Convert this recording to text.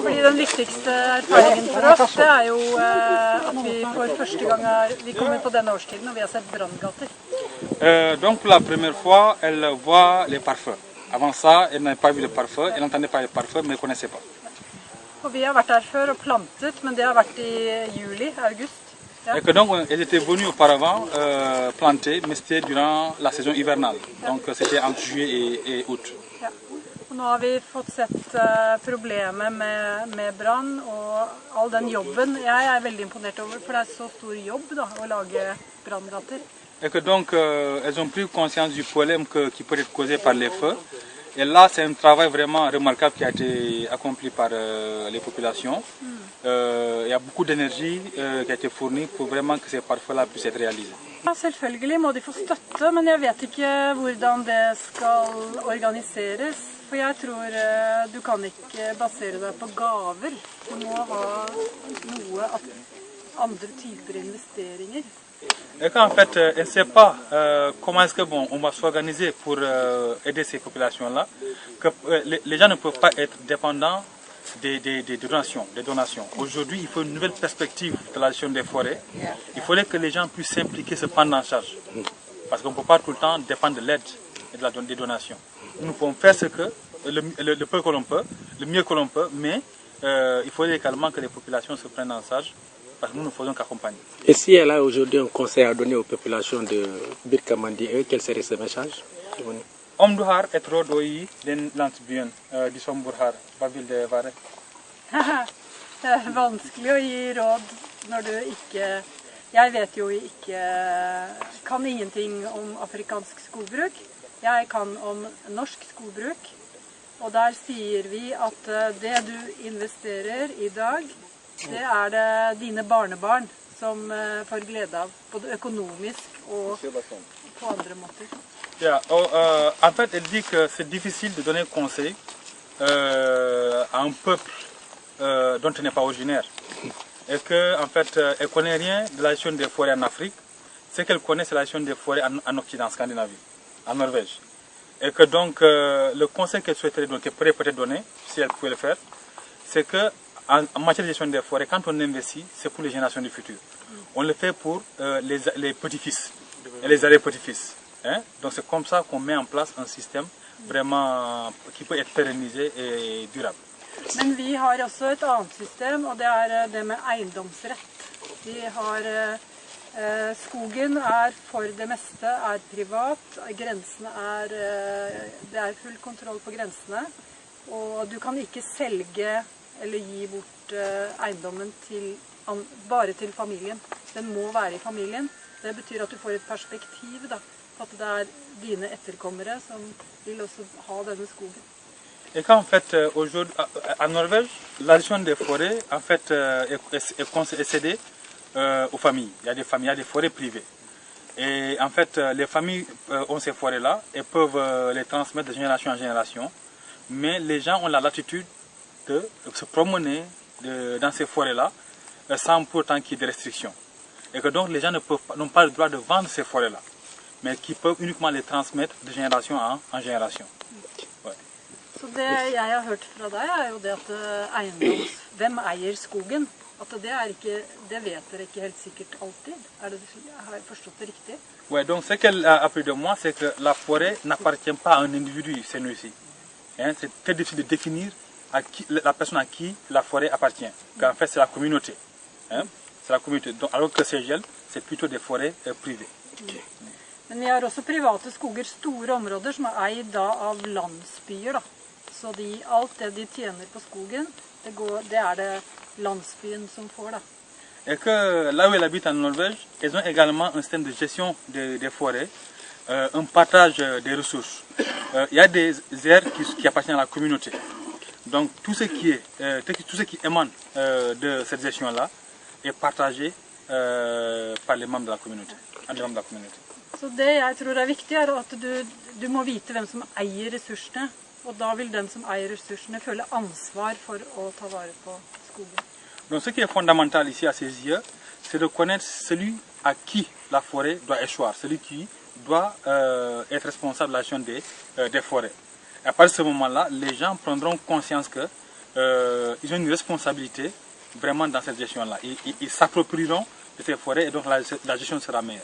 Fordi den viktigste erfaringen for oss, det er jo at vi for første gang vi kommer på denne årstiden og vi har sett branngater. Donc pour la première fois, elle voit les parfums. Avant ça, elle n'avait pas vu les parfums, elle n'entendait pas les parfums, mais elle ne connaissait pas. Og vi har vært der før og plantet, men det har vært i juli, august. Ja. Et que donc, elles étaient venues auparavant planter, mais c'était durant la saison hivernale. Donc c'était entre juillet et août. Ja. Og nå har vi fått sett problemet med brann og all den jobben. Jeg er veldig imponert over, for det er så stor jobb da, å lage branngater. Et que donc, elles ont pris conscience du problème qui peut être causé par les feux. Et là, c'est un travail vraiment remarquable qui a été accompli par les populations. Il y a beaucoup d'énergie qui a été fournie pour vraiment que ces parfums-là puissent être réalisés. Ja, selvfølgelig må de få støtte, men jeg vet ikke hvordan det skal organiseres. For jeg tror du kan ikke basere deg på gaver. Du må ha noe andre typer investeringer. Et qu'en fait, elle ne sait pas comment est-ce que on va s'organiser pour aider ces populations-là, que les gens ne peuvent pas être dépendants des donations. Aujourd'hui, il faut une nouvelle perspective de la gestion des forêts. Il faudrait que les gens puissent s'impliquer, se prendre en charge. Parce qu'on ne peut pas tout le temps dépendre de l'aide et des donations. Nous pouvons faire le peu que l'on peut, le mieux que l'on peut, mais il faudrait également que les populations se prennent en charge. Parce que nous ne faisons qu'accompagner. Et si elle a aujourd'hui un conseil à donner aux populations de Birkamandi, quel serait ce message? Om du har ett råd å gi den landsbyen de som bor her, hva vil det være? Det er vanskelig å gi råd når du ikke... Jeg vet jo ikke... kan ingenting om afrikansk skogbruk. Jeg kan om norsk skogbruk. Og der sier vi at det du investerer i dag, det er det dine barnebarn som får glede av, både økonomisk og på andre måter. Yeah. En fait, elle dit que c'est difficile de donner conseil à un peuple dont elle n'est pas originaire. Et qu'en fait, elle ne connaît rien de la gestion des forêts en Afrique. Ce qu'elle connaît, c'est la gestion des forêts en Occident, en Scandinavie, en Norvège. Et que donc, le conseil qu'elle souhaiterait donner, qu'elle pourrait peut-être donner, si elle pouvait le faire, c'est que en matière de gestion des forêts, quand on investit, c'est pour les générations du futur. On le fait pour les petits-fils et les arrière-petits-fils. Hein? Donc c'est comme ça qu'on met en place un système vraiment qui peut être pérennisé et durable. Men vi har også et annet system, og det er det med eiendomsrett. Vi har, skogen for det meste privat, grensene det full kontroll på grensene, og du kan ikke selge eller gi bort eiendommen bare til familien. Den må være i familien. Det betyr at du får et perspektiv da, at det dine etterkommere som vil også ha denne skogen. Et qu'en fait, aujourd'hui, en Norvège, la gestion des forêts en fait, est cédée aux familles. Il y a des forêts privées. Et en fait, les familles ont ces forêts-là et peuvent les transmettre de génération en génération. Mais les gens ont la latitude de se promener dans ces forêts-là sans pour autant qu'il y ait des restrictions. Et que donc les gens n'ont pas le droit de vendre ces forêts-là, mais qui peuvent uniquement les transmettre de génération en génération. Ouais. Så det jeg har hørt fra deg jo det at hvem eier skogen? At det vet dere ikke helt sikkert alltid. Har jeg forstått det riktig? Ouais, donc ce qu'elle a appris de moi, c'est que la forêt n'appartient pas à un individu, c'est nous ici. Hein, c'est très difficile de définir la personne à qui la forêt appartient. En fait, c'est la communauté. Hein? C'est la communauté. Donc, alors que c'est gel, c'est plutôt des forêts privées. Men vi har også private skoger, store områder som eid da av landsbyer. Da. Så alt det de tjener på skogen, det det landsbyen som får. Da. Et que là où elle habite en Norvège, elles ont également un système de gestion des forêts, un partage des ressources. Il y a des aires qui appartiennent à la communauté. Donc tout ce qui émane de cette gestion-là est partagé par les membres de la communauté. Så det jeg tror viktig at du må vite hvem som eier ressursene, og da vil den som eier ressursene føle ansvar for å ta vare på skogen. Donc ce qui est fondamental ici à ses yeux, c'est de connaître celui à qui la forêt doit échoir, celui qui doit être responsable de la gestion des forêts. Et à partir de ce moment-là, les gens prendront conscience que ils ont une responsabilité vraiment dans cette gestion-là. Ils s'approprieront de ces forêts et donc la gestion sera meilleure.